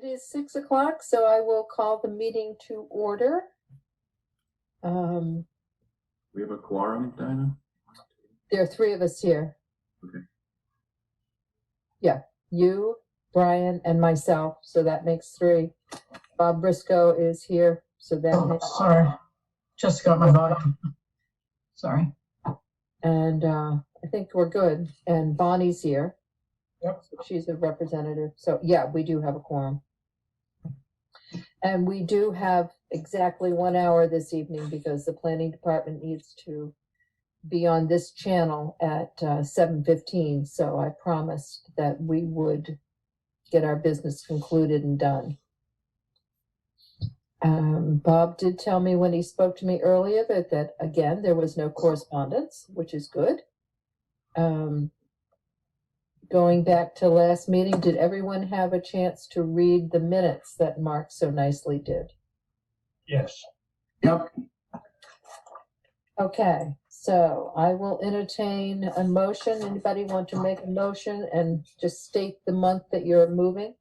is 6 o'clock, so I will call the meeting to order. We have a quorum, Dinah? There are 3 of us here. Okay. Yeah, you, Brian, and myself, so that makes 3. Bob Briscoe is here, so that makes... Sorry, just got my volume. Sorry. And I think we're good. And Bonnie's here. Yep. So she's a representative. So yeah, we do have a quorum. And we do have exactly 1 hour this evening because the planning department needs to be on this channel at 7:15. So I promised that we would get our business concluded and done. Bob did tell me when he spoke to me earlier that again, there was no correspondence, which is good. Going back to last meeting, did everyone have a chance to read the minutes that Mark so nicely did? Yes. Yep. Okay, so I will entertain a motion. Anybody want to make a motion and just state the month that you're moving?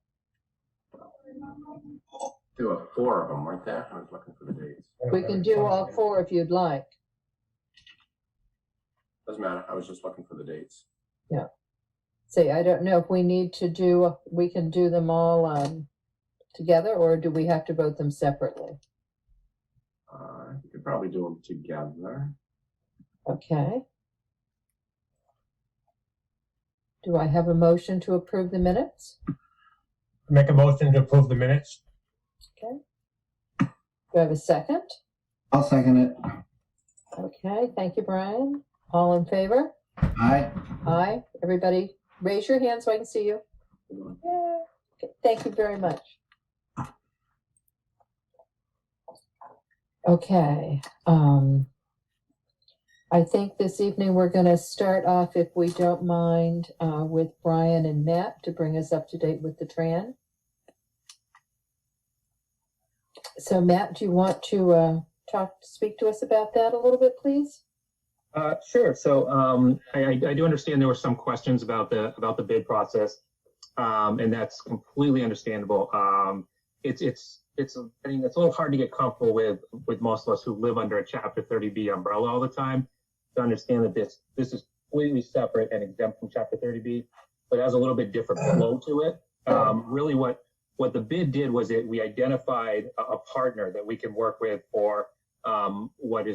There were 4 of them, weren't there? I was looking for the dates. We can do all 4 if you'd like. Doesn't matter. I was just looking for the dates. Yeah. See, I don't know if we need to do, we can do them all together, or do we have to vote them separately? You could probably do them together. Okay. Do I have a motion to approve the minutes? Make a motion to approve the minutes. Okay. Do I have a second? I'll second it. Okay, thank you, Brian. All in favor? Aye. Aye. Everybody, raise your hand so I can see you. Yeah. Okay, thank you very much. Okay. I think this evening we're going to start off, if we don't mind, with Brian and Matt to bring us up to date with the Tran. So Matt, do you want to speak to us about that a little bit, please? Sure. So I do understand there were some questions about the bid process, and that's completely understandable. It's a little hard to get comfortable with most of us who live under a Chapter 30B umbrella all the time, to understand that this is completely separate and exempt from Chapter 30B, but has a little bit different flow to it. Really, what the bid did was we identified a partner that we can work with for what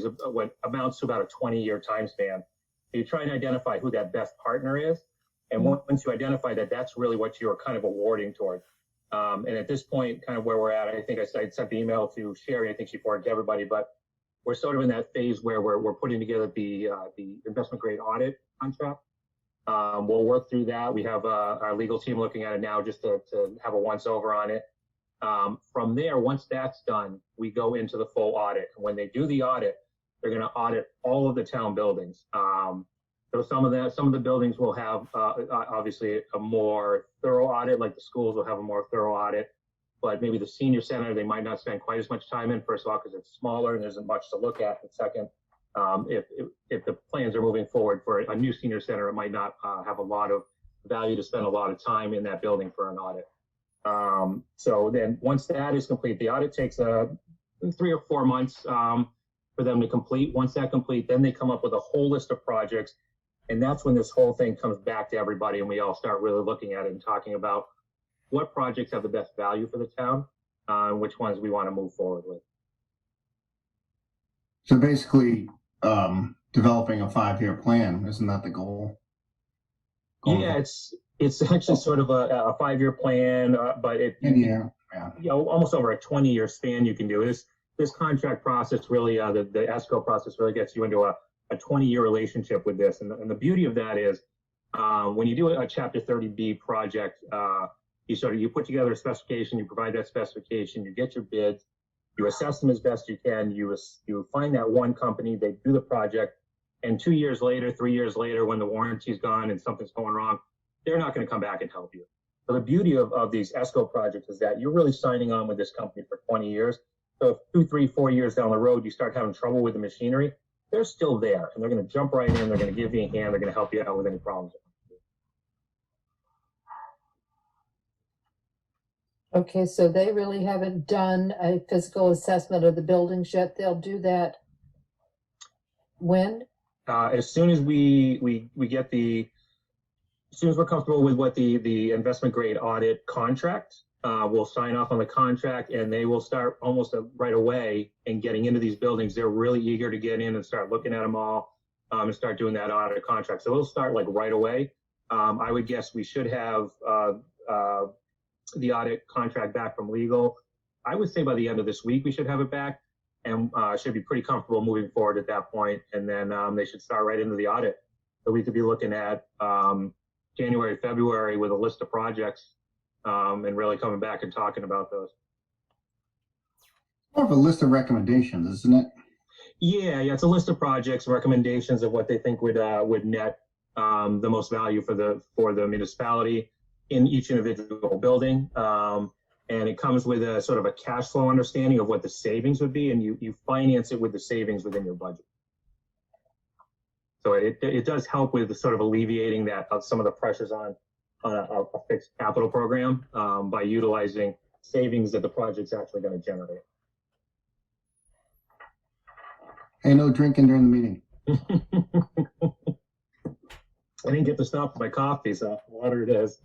amounts to about a 20-year time span. You try and identify who that best partner is, and once you identify that, that's really what you're kind of awarding toward. And at this point, kind of where we're at, I think I sent the email to Sherry. I think she forwarded to everybody, but we're sort of in that phase where we're putting together the investment grade audit contract. We'll work through that. We have our legal team looking at it now just to have a once over on it. From there, once that's done, we go into the full audit. When they do the audit, they're going to audit all of the town buildings. So some of the buildings will have obviously a more thorough audit, like the schools will have a more thorough audit, but maybe the senior center, they might not spend quite as much time in, first of all, because it's smaller and there isn't much to look at. And second, if the plans are moving forward for a new senior center, it might not have a lot of value to spend a lot of time in that building for an audit. So then once that is complete, the audit takes 3 or 4 months for them to complete. Once that complete, then they come up with a whole list of projects. And that's when this whole thing comes back to everybody and we all start really looking at it and talking about what projects have the best value for the town, and which ones we want to move forward with. So basically, developing a 5-year plan, isn't that the goal? Yeah, it's actually sort of a 5-year plan, but almost over a 20-year span you can do. This contract process really, the escrow process really gets you into a 20-year relationship with this. And the beauty of that is when you do a Chapter 30B project, you put together a specification, you provide that specification, you get your bids, you assess them as best you can, you find that one company, they do the project, and 2 years later, 3 years later, when the warranty's gone and something's going wrong, they're not going to come back and help you. So the beauty of these ESCO projects is that you're really signing on with this company for 20 years. So if 2, 3, 4 years down the road, you start having trouble with the machinery, they're still there and they're going to jump right in. They're going to give you a hand. They're going to help you out with any problems. Okay, so they really haven't done a physical assessment of the buildings yet. They'll do that when? As soon as we get as soon as we're comfortable with what the investment grade audit contract, we'll sign off on the contract, and they will start almost right away in getting into these buildings. They're really eager to get in and start looking at them all, and start doing that audit contract. So it'll start like right away. I would guess we should have the audit contract back from legal. I would say by the end of this week we should have it back, and should be pretty comfortable moving forward at that point. And then they should start right into the audit. So we could be looking at January, February with a list of projects, and really coming back and talking about those. More of a list of recommendations, isn't it? Yeah, it's a list of projects, recommendations of what they think would net the most value for the municipality in each individual building. And it comes with a sort of a cash flow understanding of what the savings would be, and you finance it with the savings within your budget. So it does help with sort of alleviating that some of the pressures on a fixed capital program by utilizing savings that the project's actually going to generate. Hey, no drinking during the meeting. I didn't get to stop for my coffee, so water it is.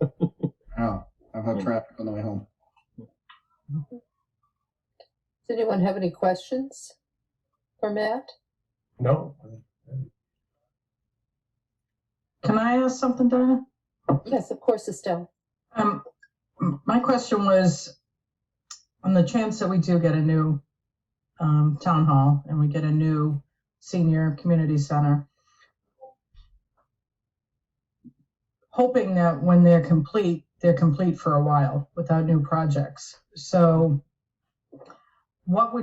Oh, I've had traffic on the way home. Does anyone have any questions for Matt? No. Can I ask something, Dinah? Yes, of course, Estelle. My question was, on the chance that we do get a new town hall and we get a new senior community center, hoping that when they're complete for a while without new projects. So what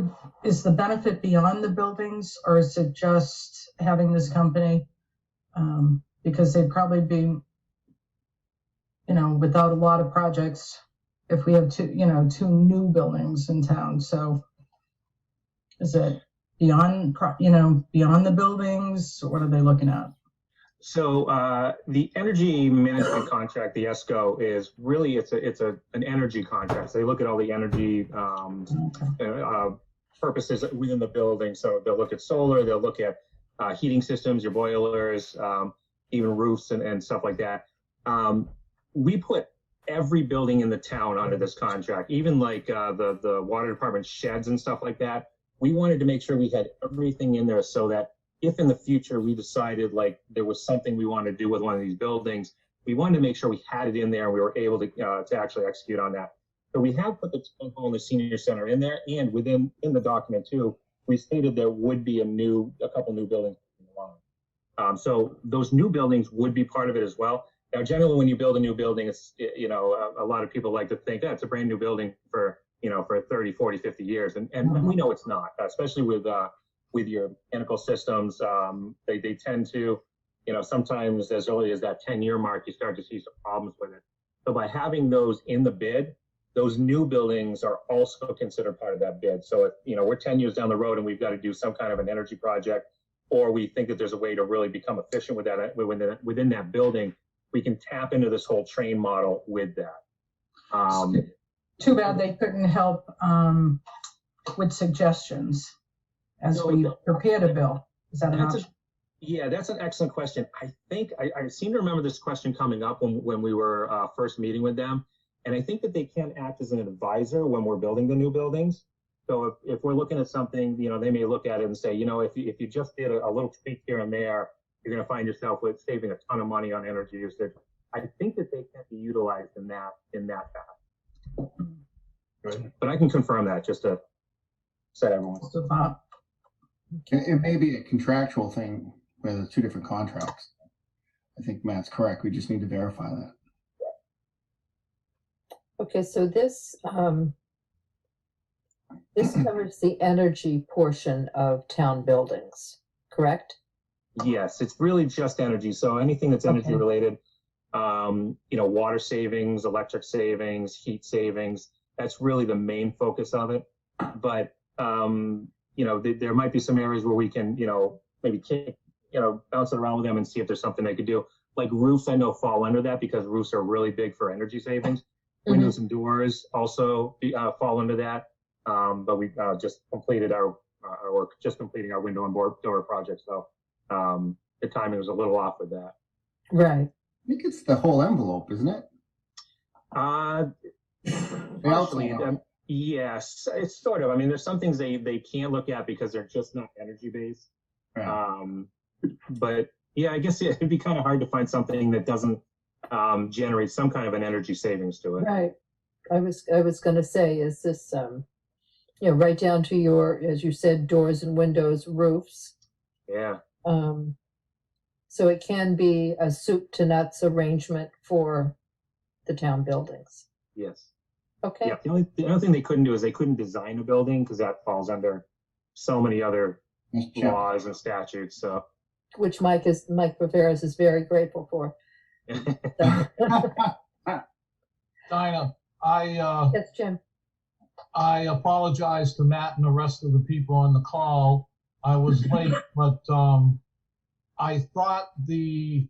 is the benefit beyond the buildings, or is it just having this company? Because they'd probably be, without a lot of projects if we have two new buildings in town. So is it beyond the buildings? What are they looking at? So the energy management contract, the ESCO, is really it's an energy contract. So they look at all the energy purposes within the building. So they'll look at solar, they'll look at heating systems, your boilers, even roofs and stuff like that. We put every building in the town under this contract, even like the water department sheds and stuff like that. We wanted to make sure we had everything in there so that if in the future we decided like there was something we wanted to do with one of these buildings, we wanted to make sure we had it in there and we were able to actually execute on that. So we have put the town hall and the senior center in there, and in the document too, we stated there would be a couple new buildings. So those new buildings would be part of it as well. Now, generally, when you build a new building, it's, a lot of people like to think it's a brand new building for 30, 40, 50 years. And we know it's not, especially with your mechanical systems. They tend to, sometimes as early as that 10-year mark, you start to see some problems with it. So by having those in the bid, those new buildings are also considered part of that bid. So if, we're 10 years down the road and we've got to do some kind of an energy project, or we think that there's a way to really become efficient with that within that building, we can tap into this whole train model with that. Too bad they couldn't help with suggestions as we prepare the bill. Is that an option? Yeah, that's an excellent question. I think I seem to remember this question coming up when we were first meeting with them. And I think that they can act as an advisor when we're building the new buildings. So if we're looking at something, they may look at it and say, if you just did a little tweak here and there, you're going to find yourself with saving a ton of money on energy usage. I think that they can be utilized in that path. Good. But I can confirm that just to set everyone. It may be a contractual thing where there's two different contracts. I think Matt's correct. We just need to verify that. Okay, so this covers the energy portion of town buildings, correct? Yes, it's really just energy. So anything that's energy related, water savings, electric savings, heat savings, that's really the main focus of it. But, there might be some areas where we can, maybe bounce it around with them and see if there's something they could do. Like roofs, I know fall under that because roofs are really big for energy savings. Windows and doors also fall under that. But we just completed we're just completing our window and door project. So the timing was a little off with that. Right. I think it's the whole envelope, isn't it? Partially, yes, it's sort of. I mean, there's some things they can't look at because they're just not energy based. Yeah. But yeah, I guess it'd be kind of hard to find something that doesn't generate some kind of an energy savings to it. Right. I was going to say, is this, right down to your, as you said, doors and windows, roofs. Yeah. So it can be a soup to nuts arrangement for the town buildings. Yes. Okay. Yeah. The only thing they couldn't do is they couldn't design a building because that falls under so many other laws and statutes. So. Which Mike Viveras is very grateful for. Dinah, Yes, Jim. I apologize to Matt and the rest of the people on the call. I was late, but I thought the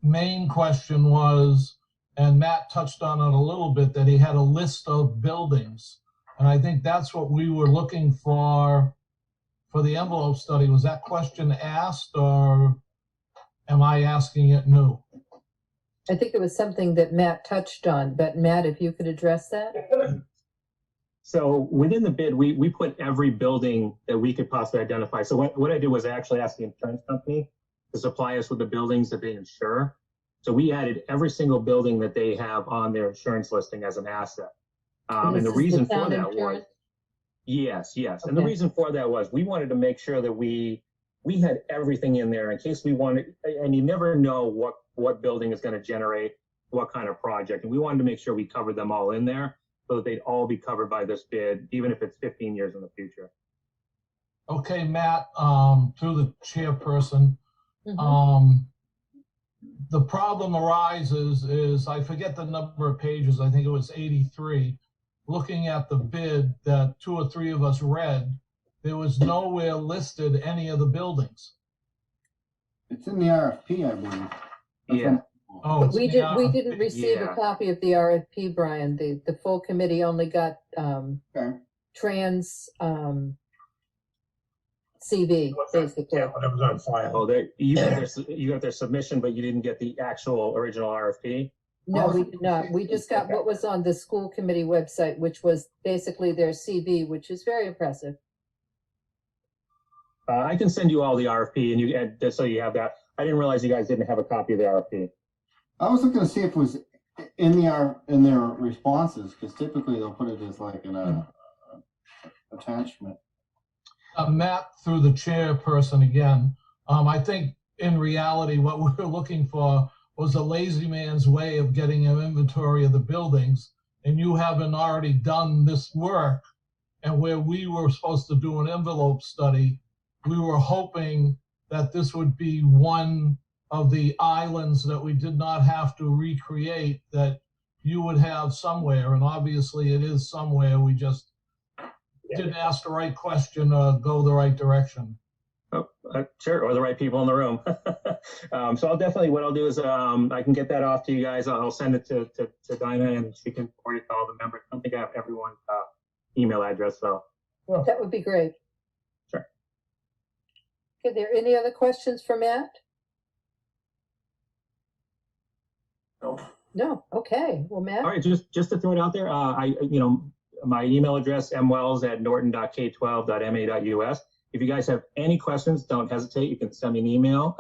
main question was, and Matt touched on it a little bit, that he had a list of buildings. And I think that's what we were looking for the envelope study. Was that question asked, or am I asking it new? I think it was something that Matt touched on, but Matt, if you could address that. So within the bid, we put every building that we could possibly identify. So what I did was I actually asked the insurance company to supply us with the buildings that they insure. So we added every single building that they have on their insurance listing as an asset. And the reason for that was, yes. And the reason for that was we wanted to make sure that we had everything in there in case we wanted, and you never know what building is going to generate what kind of project. And we wanted to make sure we covered them all in there so that they'd all be covered by this bid, even if it's 15 years in the future. Okay, Matt, through the chairperson, the problem arises is, I forget the number of pages, I think it was 83, looking at the bid that 2 or 3 of us read, there was nowhere listed any of the buildings. It's in the RFP, I believe. Yeah. Oh, We didn't receive a Yeah. copy of the RFP, Brian. The full committee only got Okay. trans CV, basically. Yeah, whatever's on file. Oh, you got their submission, but you didn't get the actual original RFP? No, we did not. We just got what was on the school committee website, which was basically their CV, which is very impressive. I can send you all the RFP and just so you have that. I didn't realize you guys didn't have a copy of the RFP. I was looking to see if it was in their responses, because typically they'll put it as like an attachment. Matt, through the chairperson again, I think in reality what we were looking for was a lazy man's way of getting an inventory of the buildings, and you haven't already done this work. And where we were supposed to do an envelope study, we were hoping that this would be one of the islands that we did not have to recreate, that you would have somewhere. And obviously it is somewhere. We just didn't ask the right question or go the right direction. Oh, sure, or the right people in the room. So what I'll do is I can get that off to you guys. I'll send it to Dinah, and she can forward it to all the members. I don't think I have everyone's email address, so. That would be great. Sure. Are there any other questions for Matt? No. Okay. Well, Matt. All right, just to throw it out there, my email address, mwells@norton.k12.ma.us. If you guys have any questions, don't hesitate. You can send me an email.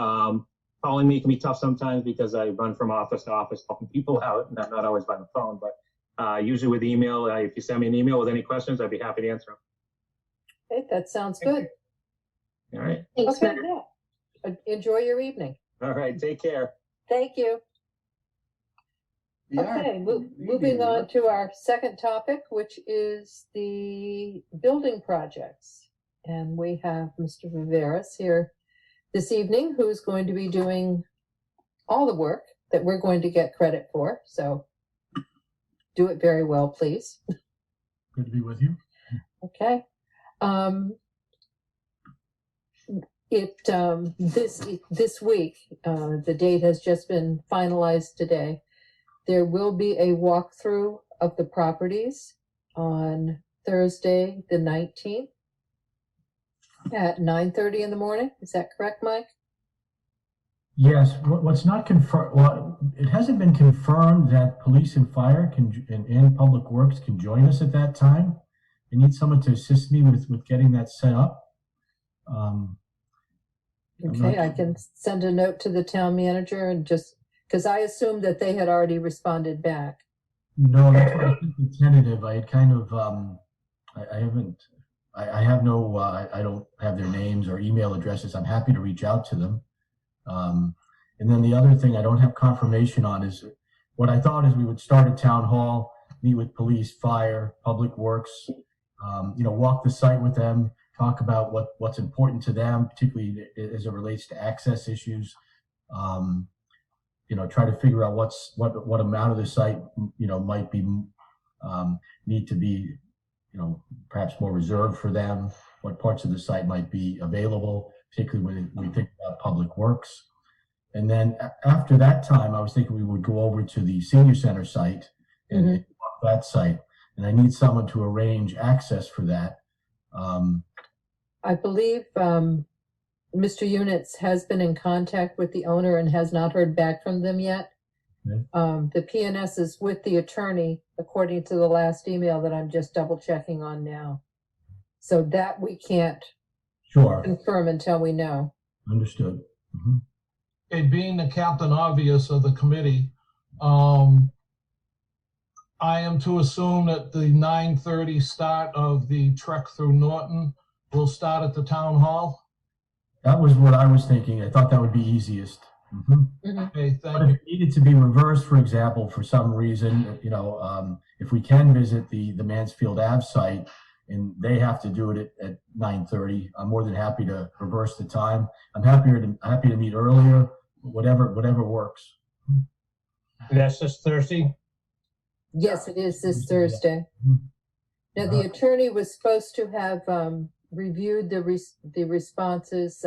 Calling me can be tough sometimes because I run from office to office helping people out, not always by the phone, but usually with email. If you send me an email with any questions, I'd be happy to answer them. Okay, that sounds good. All right. Thanks, Okay, Matt. yeah. Enjoy your evening. All right. Take care. Thank you. Okay, moving on to our second topic, which is the building projects. And we have Mr. Viveras here this evening, who's going to be doing all the work that we're going to get credit for. So do it very well, please. Good to be with you. Okay. This week, the date has just been finalized today. There will be a walkthrough of the properties on Thursday, the 19th at 9:30 in the morning. Is that correct, Mike? Yes, what's not confirmed, well, it hasn't been confirmed that police and fire and public works can join us at that time. I need someone to assist me with getting that set up. Okay, I can send a note to the town manager and just, because I assumed that they had already responded back. No, that's what I think the tentative. I had kind of, I haven't, I have no, I don't have their names or email addresses. I'm happy to reach out to them. And then the other thing I don't have confirmation on is what I thought is we would start at town hall, meet with police, fire, public works, walk the site with them, talk about what's important to them, particularly as it relates to access issues. Try to figure out what amount of the site, might be, need to be, perhaps more reserved for them, what parts of the site might be available, particularly when we think about public works. And then after that time, I was thinking we would go over to the senior center site and walk that site. And I need someone to arrange access for that. I believe Mr. Units has been in contact with the owner and has not heard back from them yet. Okay. The PNS is with the attorney, according to the last email that I'm just double checking on now. So that we can't Sure. confirm until we know. Understood. Mm-hmm. Okay, being the captain obvious of the committee, I am to assume that the 9:30 start of the trek through Norton will start at the town hall? That was what I was thinking. I thought that would be easiest. Mm-hmm. Okay, But thank if you. it needed to be reversed, for example, for some reason, if we can visit the Mansfield Ave site and they have to do it at 9:30, I'm more than happy to reverse the time. I'm happy to meet earlier, whatever works. That's this Thursday? Yes, it is this Thursday. Mhm. Now, the attorney was supposed to have reviewed the responses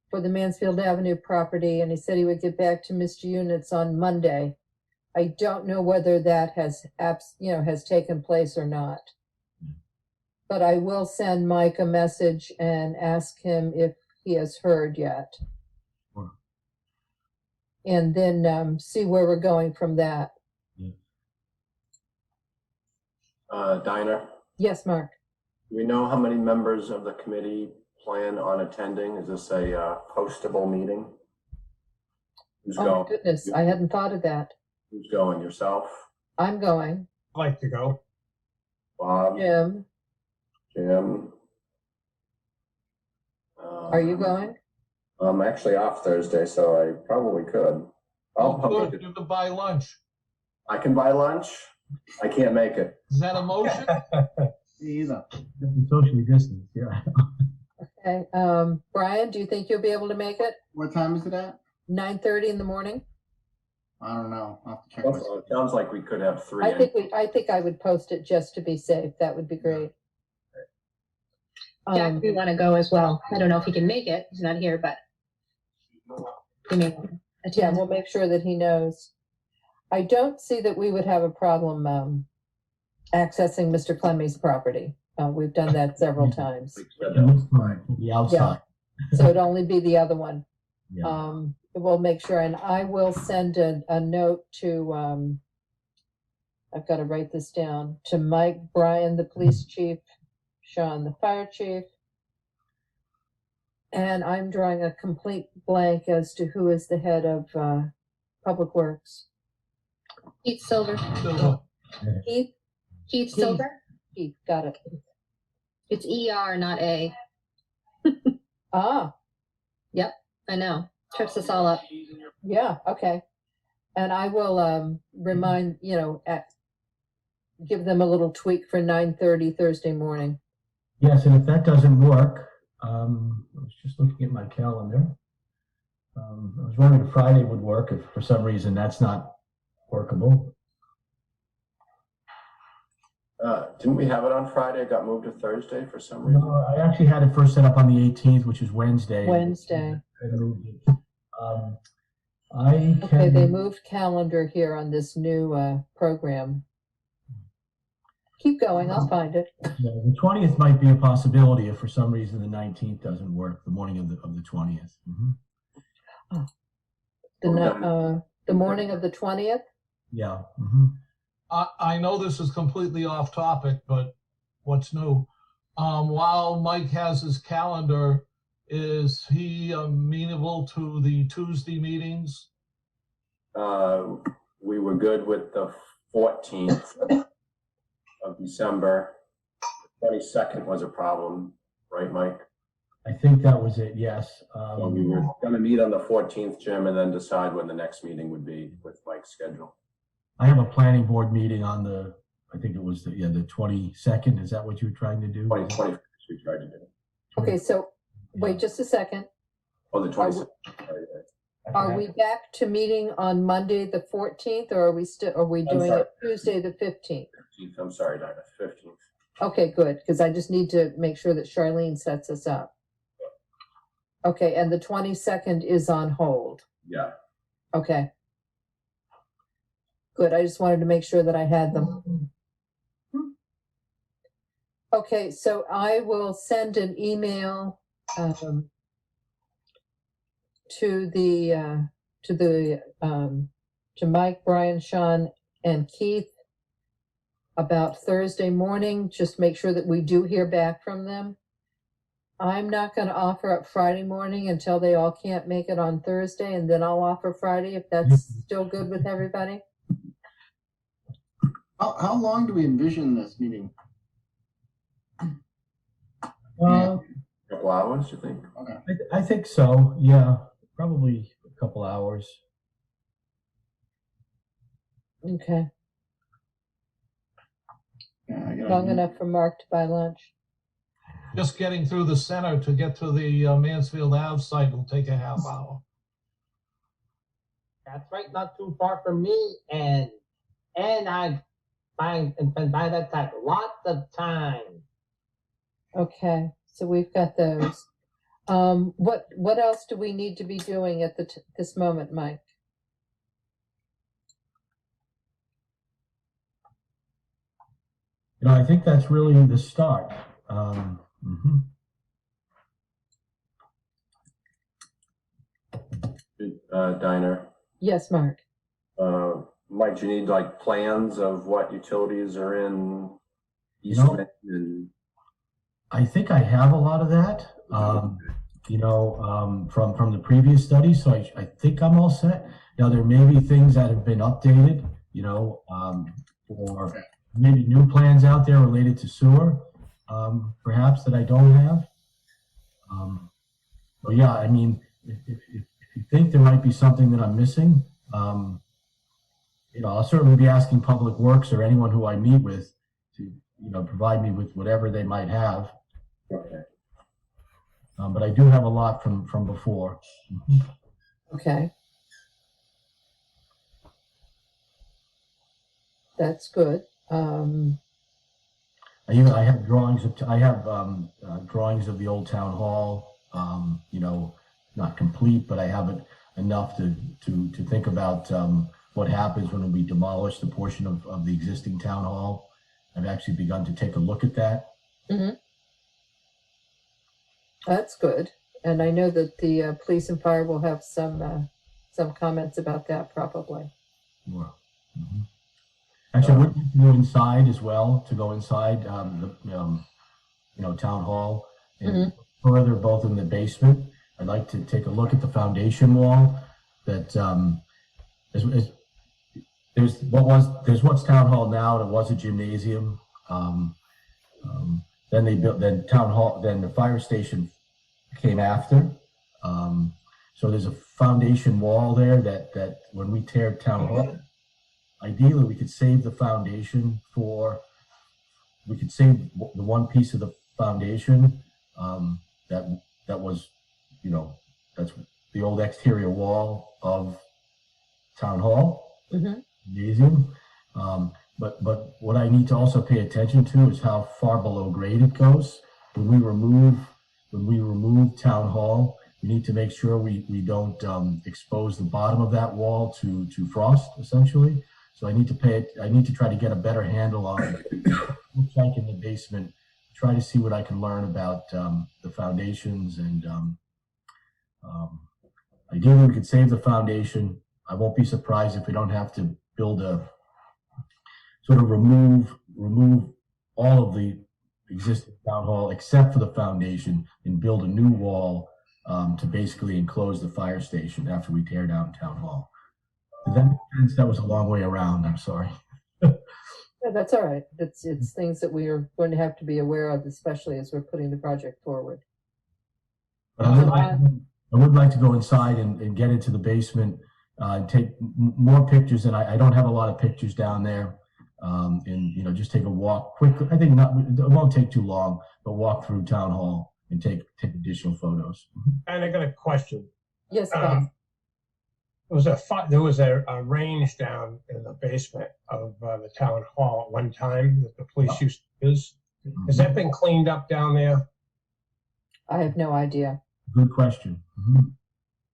for the Mansfield Avenue property, and he said he would get back to Mr. Units on Monday. I don't know whether that has taken place or not. But I will send Mike a message and ask him if he has heard yet. Sure. And then see where we're going from that. Dinah, Yes, Mark? do we know how many members of the committee plan on attending? Is this a postable meeting? Who's Oh, my going? goodness, I hadn't thought of that. Who's going? Yourself? I'm going. I'd like to go. Bob? Jim, Jim? are you going? I'm actually off Thursday, so I probably could. Good, you can buy lunch. I can buy lunch. I can't make it. Is that a motion? Me either. Socially distanced, yeah. Okay, Brian, do you think you'll be able to make it? What time is it at? 9:30 in the morning? I don't know. I'll have to check. Well, it sounds like we could have three. I think I would post it just to be safe. That would be great. Jack, we want to go as well. I don't know if he can make it. He's not here, but he may Yeah, attend. we'll make sure that he knows. I don't see that we would have a problem accessing Mr. Clemmy's property. We've done that several times. It looks fine. The outside. So it'd only be the other one. Yeah. We'll make sure, and I will send a note to, I've got to write this down, to Mike, Brian, the police chief, Sean, the fire chief. And I'm drawing a complete blank as to who is the head of Public Works. Keith Silver. Keith? Keith Silver. Keith, got it. It's ER, not A. Ah, I know. Trips us all up. yeah, okay. And I will remind, give them a little tweak for 9:30 Thursday morning. Yes, and if that doesn't work, I was just looking at my calendar. I was wondering if Friday would work if for some reason that's not workable. Didn't we have it on Friday? It got moved to Thursday for some reason. No, I actually had it first set up on the 18th, which is Wednesday. Wednesday. I moved it. I can. Okay, they moved calendar here on this new program. Keep going, I'll find it. Yeah, the 20th might be a possibility if for some reason the 19th doesn't work, the morning of the 20th. The morning of the 20th? Yeah. I know this is completely off topic, but what's new? While Mike has his calendar, is he amenable to the Tuesday meetings? We were good with the 14th of December. 22nd was a problem, right, Mike? I think that was it, yes. So we were going to meet on the 14th, Jim, and then decide when the next meeting would be with Mike's schedule. I have a planning board meeting on the, I think it was the 22nd. Is that what you were trying to do? 21st we tried to do. Okay, so wait just a second. Oh, the 22nd. Are we back to meeting on Monday, the 14th, or are we doing it Tuesday, the 15th? 15th, I'm sorry, Dinah, 15th. Okay, good, because I just need to make sure that Charlene sets us up. Okay, and the 22nd is on hold. Yeah. Okay. Good, I just wanted to make sure that I had them. Okay, so I will send an email to Mike, Brian, Sean, and Keith about Thursday morning. Just make sure that we do hear back from them. I'm not going to offer up Friday morning until they all can't make it on Thursday, and then I'll offer Friday if that's still good with everybody. How long do we envision this meeting? Well, A couple hours, you think? Okay. I think so. Yeah, probably a couple hours. Okay, Yeah, I gotta long do- enough for Mark to buy lunch. Just getting through the center to get to the Mansfield Ave site will take a half hour. That's right, not too far from me, and I been by that site lots of time. Okay, so we've got those. What else do we need to be doing at this moment, Mike? I think that's really the start. Dinah, Yes, Mark. Mike, do you need like plans of what utilities are in You know- Eastman and I think I have a lot of that, from the previous study. So I think I'm all set. Now, there may be things that have been updated, or maybe new plans out there related to sewer, perhaps that I don't have. But yeah, I mean, if you think there might be something that I'm missing, I'll certainly be asking Public Works or anyone who I meet with to, provide me with whatever they might have. okay. But I do have a lot from before. Okay. That's good. I have drawings of drawings of the old town hall. Not complete, but I have it enough to think about what happens when we demolish the portion of the existing town hall. I've actually begun to take a look at that. Mm-hmm. That's good. And I know that the police and fire will have some comments about that probably. Sure. Mm-hmm. Actually, I would like to go inside as well, to go inside the town hall and further, both in the basement. I'd like to take a look at the foundation wall that there's what's town hall now, and it was a gymnasium. Then they built, then the fire station came after. So there's a foundation wall there that when we tear town hall, ideally we could save the foundation we could save the one piece of the foundation that was, that's the old exterior wall of town hall, gymnasium. But what I need to also pay attention to is how far below grade it goes. When we remove town hall, We need to make sure we don't expose the bottom of that wall to frost, essentially. So I need to try to get a better handle on what it looks like in the basement, try to see what I can learn about the foundations, and ideally we could save the foundation. I won't be surprised if we don't have to build a sort of remove all of the existing town hall except for the foundation and build a new wall to basically enclose the fire station after we tear down town hall. Did that make sense? That was a long way around. I'm sorry. Yeah, that's all right. It's things that we are going to have to be aware of, especially as we're putting the project forward. But I would like to go inside and get into the basement and take more pictures. And I don't have a lot of pictures down there. And just take a walk quickly. I think it won't take too long, but walk through town hall and take additional photos. And I got a question. Yes, Bob. There was a range down in the basement of the town hall at one time that the police used to use. Has that been cleaned up down there? I have no idea. Good question.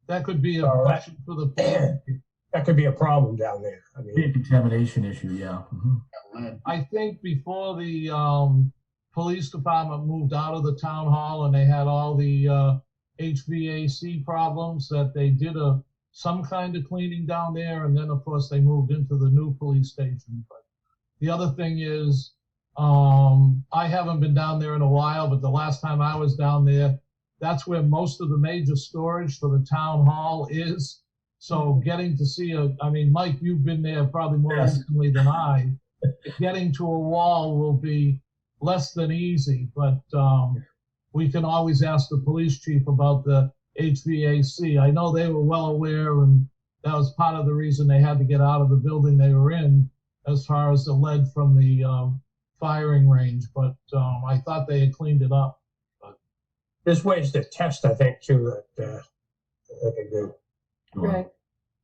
That could be a question for the police. That could be a problem down there. I Be a mean, contamination issue, yeah. I think before the police department moved out of the town hall and they had all the HVAC problems, that they did some kind of cleaning down there, and then of course they moved into the new police station. But the other thing is, I haven't been down there in a while, but the last time I was down there, that's where most of the major storage for the town hall is. So getting to see Mike, you've been there probably more recently than I. Getting to a wall will be less than easy, but we can always ask the police chief about the HVAC. I know they were well aware, and that was part of the reason they had to get out of the building they were in, as far as the lead from the firing range. But I thought they had cleaned it up. But there's ways to test, I think, too, that they can do. Right.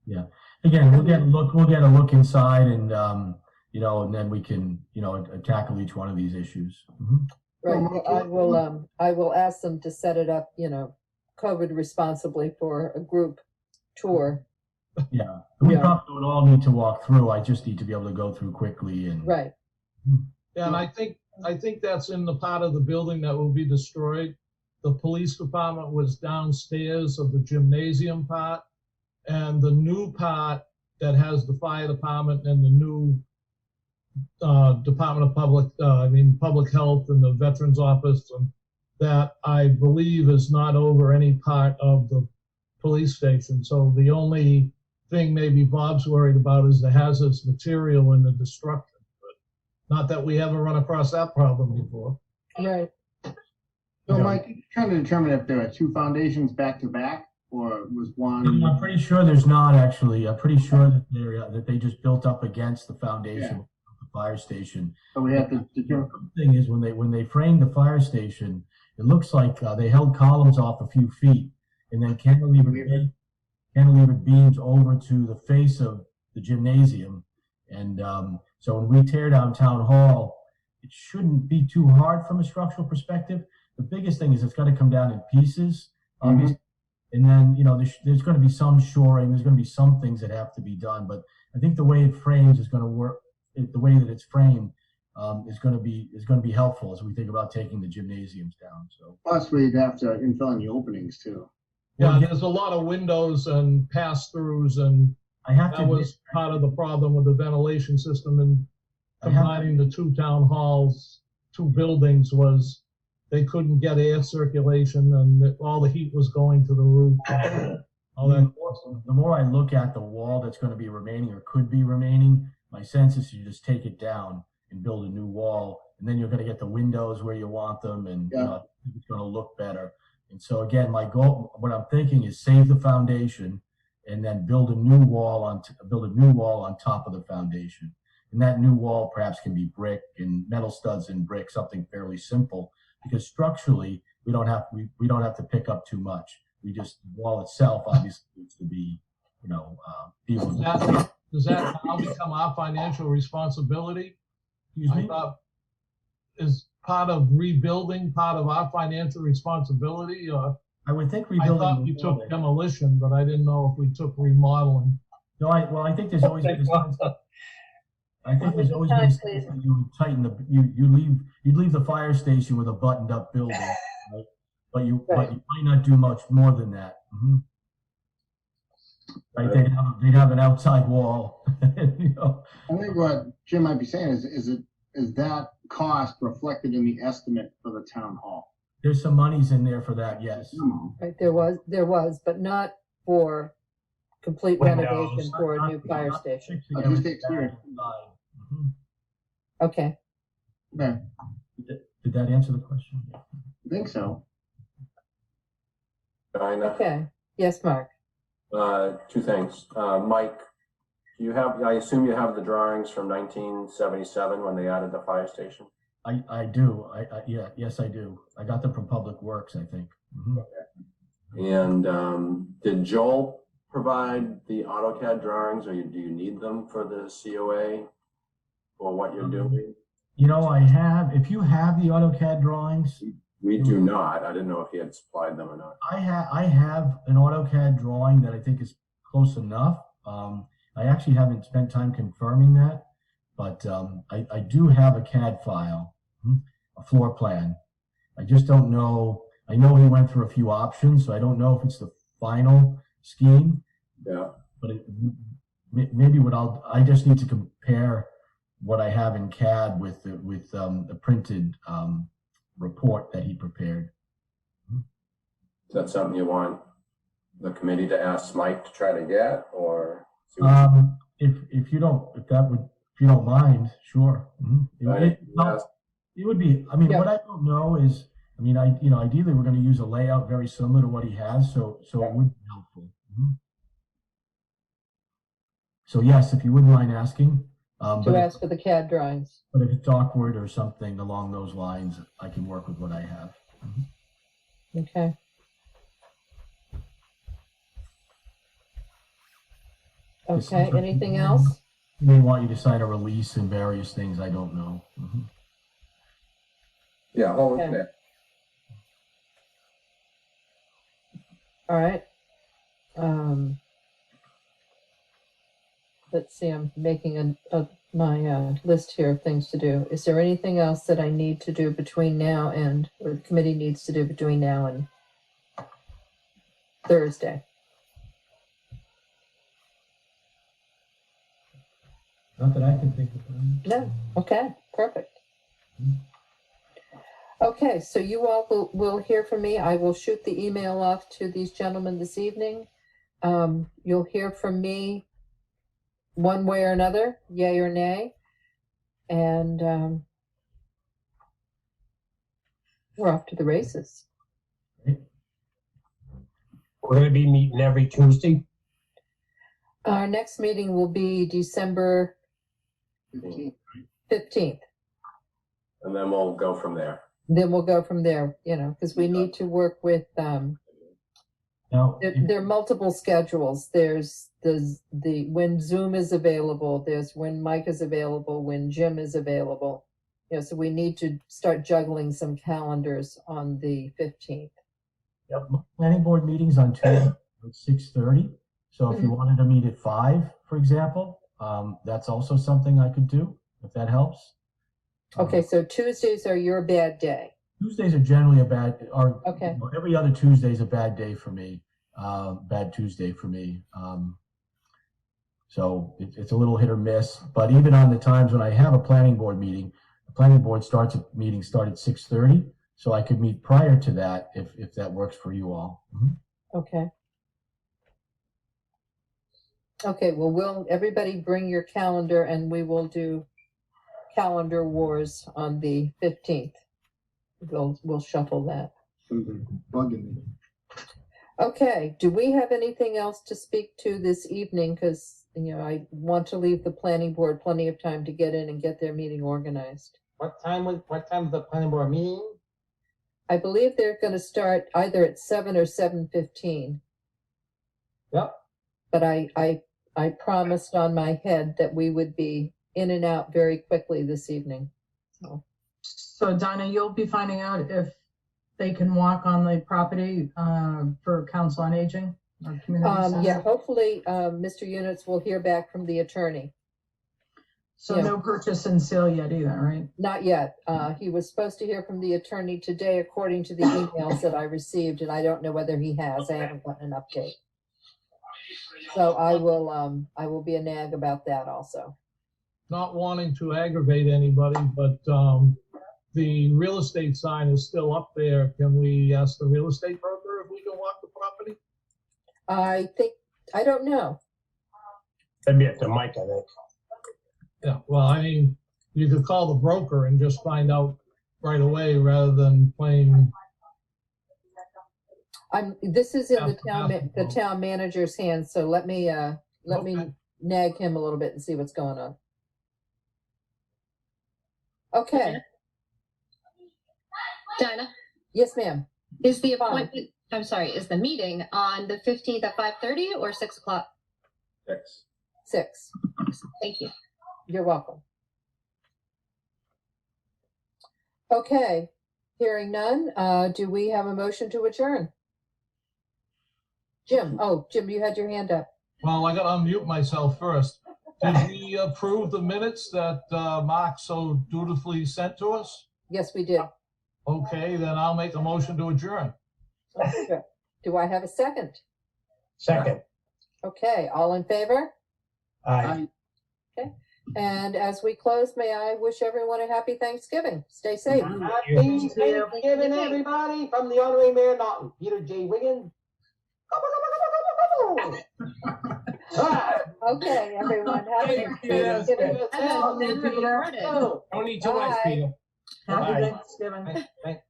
Yeah. Again, we'll get a look inside, and and then we can tackle each one of these issues. Right. Well, I will ask them to set it up, COVID responsibly for a group tour. Yeah. We probably don't all need to walk through. I just need to be able to go through quickly and. Right. Yeah, and I think that's in the part of the building that will be destroyed. The police department was downstairs of the gymnasium part, and the new part that has the fire department and the new Department of Public Health and the Veterans Office, and that I believe is not over any part of the police station. So the only thing maybe Bob's worried about is the hazardous material and the destruction. But not that we haven't run across that problem before. Right. So Mike, you trying to determine if there are two foundations back to back, or was one? I'm pretty sure there's not, actually. I'm pretty sure that they just built up against the foundation of the fire station. So we have to determine. The thing is, when they framed the fire station, it looks like they held columns off a few feet and then cantilevered beams over to the face of the gymnasium. And so when we tear down town hall, it shouldn't be too hard from a structural perspective. The biggest thing is it's got to come down in pieces, obviously. And then, there's going to be some shoring. There's going to be some things that have to be done. But I think the way it frames is going to work. The way that it's framed is going to be helpful as we think about taking the gymnasiums down. So Plus, we'd have to infill in the openings too. Yeah, there's a lot of windows and pass-throughs, and that was part of the problem with the ventilation system and combining the two town halls, two buildings, was they couldn't get air circulation, and all the heat was going to the roof. All that. The more I look at the wall that's going to be remaining or could be remaining, my sense is you just take it down and build a new wall, and then you're going to get the windows where you want them, and it's going to look better. And so again, my goal, what I'm thinking is save the foundation, and then build a new wall on top of the foundation. And that new wall perhaps can be brick and metal studs and brick, something fairly simple, because structurally we don't have to pick up too much. The wall itself obviously needs to be, Does that now become our financial responsibility? Excuse me? I thought, is part of rebuilding part of our financial responsibility, or I would think I rebuilding. thought we took demolition, but I didn't know if we took remodeling. No, I think there's always been a sense. I think there's always been a sense that you would tighten you'd leave the fire station with a buttoned up building, right? But you might not do much more than that. Right? They'd have an outside wall. You know? I think what Jim might be saying is that cost reflected in the estimate for the town hall? There's some monies in there for that, yes. Right, there was, but not for complete Windows, renovation for a new fire station. Just the exterior. Okay, Okay, Did that answer the question? I think so. Dinah, okay. Yes, Mark. two things. Mike, I assume you have the drawings from 1977 when they added the fire station? I do. Yes, I do. I got them from Public Works, I think. And did Joel provide the AutoCAD drawings, or do you need them for the COA for what you're doing? You know, if you have the AutoCAD drawings. We do not. I didn't know if he had supplied them or not. I have an AutoCAD drawing that I think is close enough. I actually haven't spent time confirming that, but I do have a CAD file, a floor plan. I just don't know. I know he went through a few options, so I don't know if it's the final scheme. Yeah. But maybe I just need to compare what I have in CAD with the printed report that he prepared. Is that something you want the committee to ask Mike to try to get, or? If you don't mind, sure. It would be. I mean, what I don't know is, ideally we're going to use a layout very similar to what he has, so it would be helpful. So yes, if you wouldn't mind asking. To ask for the CAD drawings. But if it's awkward or something along those lines, I can work with what I have. Okay. Okay, anything else? They may want you to sign a release and various things, I don't know. Yeah, Okay. All right. Let's see, I'm making my list here of things to do. Is there anything else that I need to do between now and, or the committee needs to do between now and Thursday? Not that I can think of. No, okay, perfect. Okay, so you all will hear from me. I will shoot the email off to these gentlemen this evening. You'll hear from me one way or another, yay or nay. And we're off to the races. We're going to be meeting every Tuesday. Our next meeting will be December 15th. And then we'll go from there. Then we'll go from there, because we need to work with, Now, there are multiple schedules. There's the when Zoom is available, there's when Mike is available, when Jim is available. So we need to start juggling some calendars on the 15th. Yep. Planning board meetings on Tuesday at 6:30. So if you wanted to meet at 5, for example, that's also something I could do, if that helps. Okay, so Tuesdays are your bad day. Tuesdays are generally Okay. Every other Tuesday is a bad day for me, bad Tuesday for me. So it's a little hit or miss, but even on the times when I have a planning board meeting, the planning board meetings start at 6:30, so I could meet prior to that if that works for you all. Okay. Okay, well, everybody bring your calendar and we will do calendar wars on the 15th. We'll shuffle that. Something bugging me. Okay, do we have anything else to speak to this evening? Because, I want to leave the planning board plenty of time to get in and get their meeting organized. What time is the planning board meeting? I believe they're going to start either at 7 or 7:15. Yep. But I promised on my head that we would be in and out very quickly this evening. So Dinah, you'll be finding out if they can walk on the property for Council on Aging or Community Center? Yeah, hopefully, Mr. Units will hear back from the attorney. So yeah. no purchase and sale yet either, right? Not yet. He was supposed to hear from the attorney today, according to the emails that I received, and I don't know whether he has. I haven't gotten an update. So I will be a nag about that also. Not wanting to aggravate anybody, but the real estate sign is still up there. Can we ask the real estate broker if we can walk the property? I don't know. That'd be at the mic, I think. Yeah, well, I mean, you could call the broker and just find out right away rather than playing. This is in Yeah, the town manager's hands, so let me Okay. nag him a little bit and see what's going on. Okay. Dinah, Yes, ma'am. is the Fine. appointment, I'm sorry, is the meeting on the 15th at 5:30 or 6 o'clock? 6. Thank you. You're welcome. Okay, hearing none, do we have a motion to adjourn? Jim, you had your hand up. Well, I gotta unmute myself first. Did we approve the minutes that Mark so dutifully sent to us? Yes, we did. Okay, then I'll make a motion to adjourn. Okay. Do I have a second? Second. Okay, all in favor? Aye. And as we close, may I wish everyone a happy Thanksgiving. Stay safe. Happy Thanksgiving, everybody, from the honorary mayor, Norton, Peter J. Wiggins. Okay, everyone, have a Thank you. Thanksgiving. I don't know, Peter. recorded. Don't eat too much, Bye. Peter. Happy Bye. Thanksgiving. Thanks.